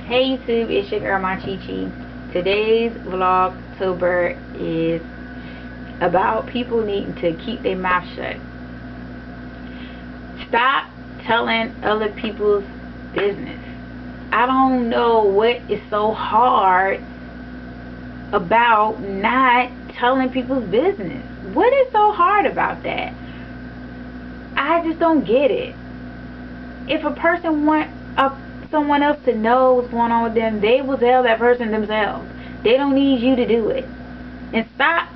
Hey YouTube, it's your girl, my Chi Chi. Today's Vlogtober is about people needing to keep their mouth shut. Stop telling other people's business. I don't know what is so hard about not telling people's business. What is so hard about that? I just don't get it. If a person wants someone else to know what's going on with them, they will tell that person themselves. They don't need you to do it. And stop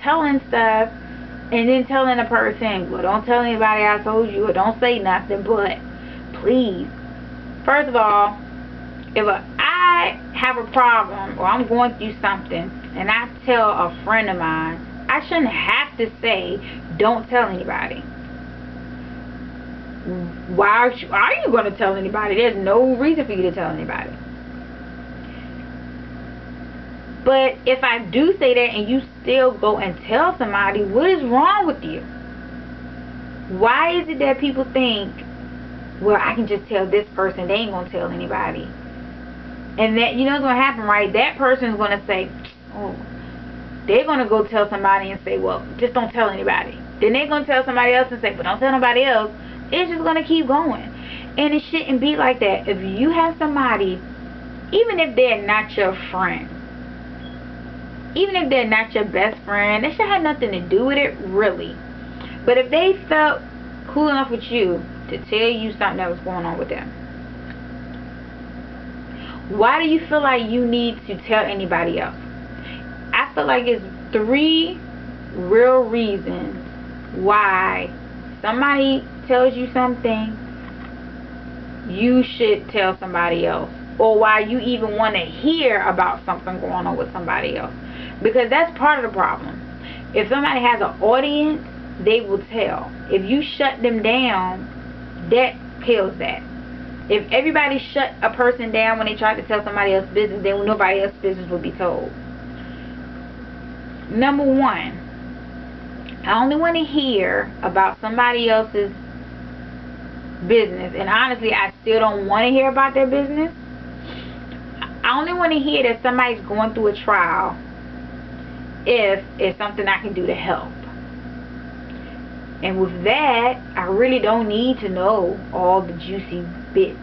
telling stuff and then telling a person, well, don't tell anybody I told you, or don't say nothing. But please, first of all, if I have a problem or I'm going through something and I tell a friend of mine, I shouldn't have to say don't tell anybody. Why are you going to tell anybody? There's no reason for you to tell anybody. But if I do say that and you still go and tell somebody, what is wrong with you? Why is it that people think, well, I can just tell this person, they ain't going to tell anybody? And that, you know what's going to happen, right? That person is going to say, oh, they're going to go tell somebody and say, well, just don't tell anybody. Then they're going to tell somebody else and say, but don't tell nobody else. It's just going to keep going. And it shouldn't be like that. If you have somebody, even if they're not your friend, even if they're not your best friend, they should have nothing to do with it, really. But if they felt cool enough with you to tell you something that was going on with them, why do you feel like you need to tell anybody else? I feel like it's 3 real reasons why somebody tells you something, you should tell somebody else, or why you even want to hear about something going on with somebody else. Because that's part of the problem. If somebody has an audience, they will tell. If you shut them down, that kills that. If everybody shut a person down when they try to tell somebody else's business, then nobody else's business will be told. Number 1, I only want to hear about somebody else's business, and honestly I still don't want to hear about their business. I only want to hear that somebody's going through a trial if it's something I can do to help. And with that, I really don't need to know all the juicy bits.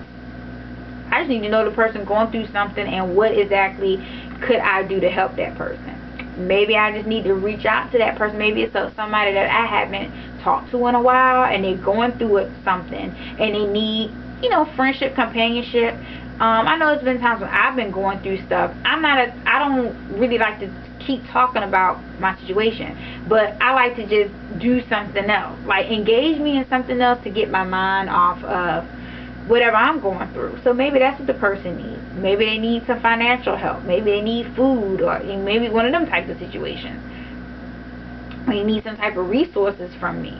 I just need to know the person going through something and what exactly could I do to help that person. Maybe I just need to reach out to that person. Maybe it's somebody that I haven't talked to in a while and they're going through something and they need, friendship, companionship. I know it's been times when I've been going through stuff. I don't really like to keep talking about my situation, but I like to just do something else, like engage me in something else to get my mind off of whatever I'm going through. So maybe that's what the person needs. Maybe they need some financial help. Maybe they need food, or maybe one of them types of situations. Or you need some type of resources from me.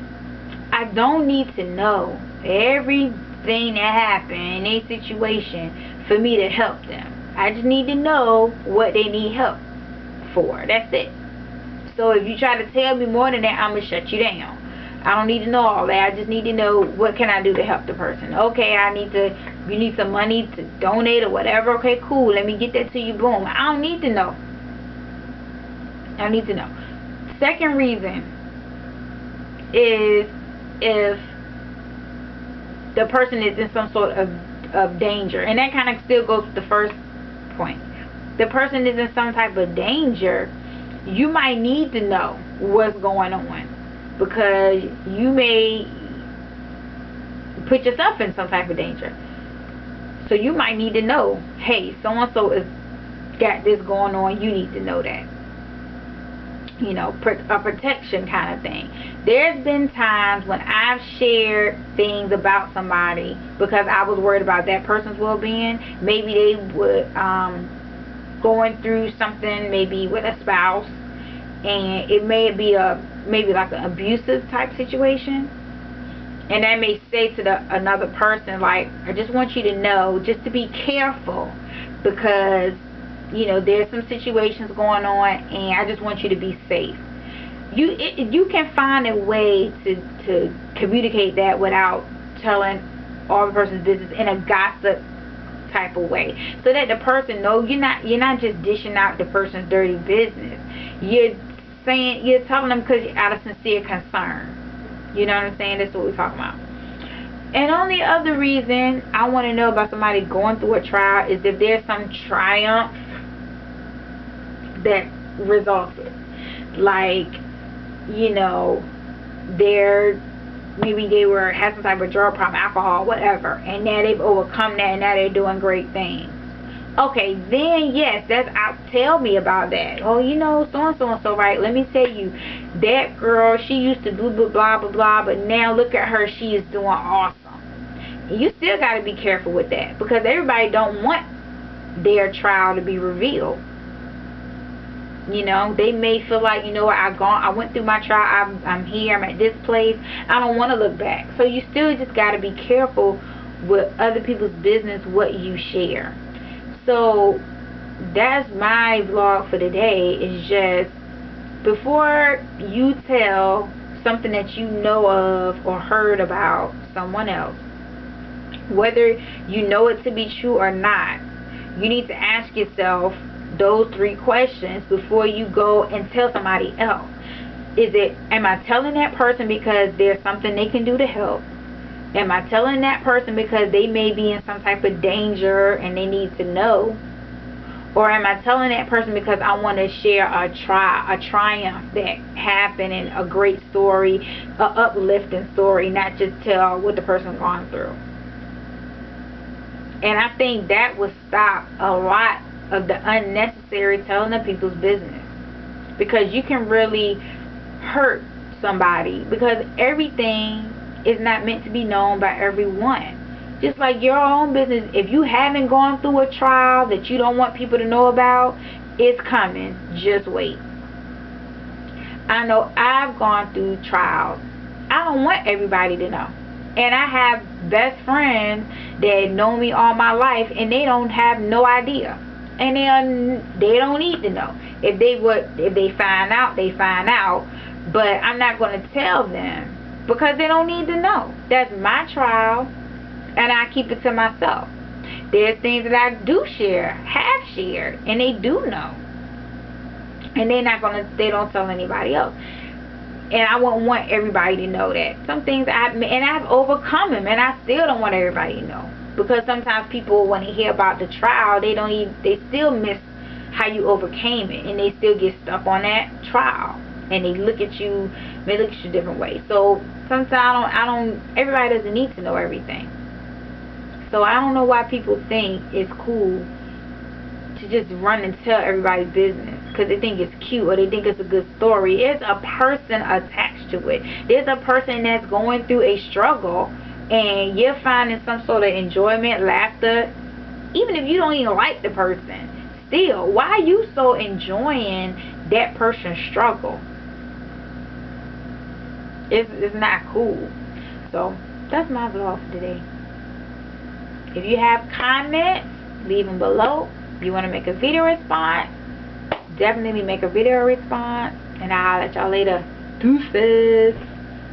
I don't need to know everything that happened in a situation for me to help them. I just need to know what they need help for. That's it. So if you try to tell me more than that, I'm going to shut you down. I don't need to know all that. I just need to know what can I do to help the person. Okay, you need some money to donate or whatever. Okay, cool. Let me get that to you. Boom. I don't need to know. I don't need to know. Second reason is if the person is in some sort of danger. And that kind of still goes with the first point. The person is in some type of danger. You might need to know what's going on, because you may put yourself in some type of danger. So you might need to know, hey, so-and-so has got this going on. You need to know that. A protection kind of thing. There's been times when I've shared things about somebody because I was worried about that person's well-being. Maybe they would going through something, maybe with a spouse, and it may be maybe like an abusive type situation, and I may say to another person, like, I just want you to know, just to be careful, because there's some situations going on and I just want you to be safe. You can find a way to communicate that without telling all the person's business in a gossip type of way, so that the person knows you're not just dishing out the person's dirty business. You're telling them because you're out of sincere concern. You know what I'm saying? That's what we're talking about. And only other reason I want to know about somebody going through a trial is if there's some triumph that resulted. Like, you know, maybe they had some type of drug problem, alcohol, whatever, and now they've overcome that and now they're doing great things. Okay, then yes, tell me about that. Oh, you know, so and so, right? Let me tell you, that girl, she used to do blah blah blah, but now look at her, she is doing awesome. And you still got to be careful with that, because everybody don't want their trial to be revealed. You know, they may feel like, you know what, I went through my trial, I'm here, I'm at this place, I don't want to look back. So you still just got to be careful with other people's business, what you share. So that's my vlog for today. Is just, before you tell something that you know of or heard about someone else, whether you know it to be true or not, you need to ask yourself those 3 questions before you go and tell somebody else. Am I telling that person because there's something they can do to help? Am I telling that person because they may be in some type of danger and they need to know? Or am I telling that person because I want to share a triumph that happened, and a great story, a uplifting story, not just tell what the person's gone through? And I think that would stop a lot of the unnecessary telling of people's business, because you can really hurt somebody, because everything is not meant to be known by everyone. Just like your own business, if you haven't gone through a trial that you don't want people to know about, it's coming. Just wait. I know I've gone through trials. I don't want everybody to know. And I have best friends that know me all my life, and they don't have no idea. And they don't need to know. If they find out, they find out. But I'm not going to tell them, because they don't need to know. That's my trial, and I keep it to myself. There's things that I do share, have shared, and they do know, and they don't tell anybody else. And I wouldn't want everybody to know that. Some things I've overcome them, and I still don't want everybody to know, because sometimes people, when they hear about the trial, they still miss how you overcame it, and they still get stuck on that trial, and they look at you a different way. So sometimes everybody doesn't need to know everything. So I don't know why people think it's cool to just run and tell everybody's business, because they think it's cute or they think it's a good story. There's a person attached to it. There's a person that's going through a struggle, and you're finding some sort of enjoyment, laughter, even if you don't even like the person. Still, why are you so enjoying that person's struggle? It's not cool. So that's my vlog for today. If you have comments, leave them below. If you want to make a video response, definitely make a video response, and I'll let y'all later. Deuces.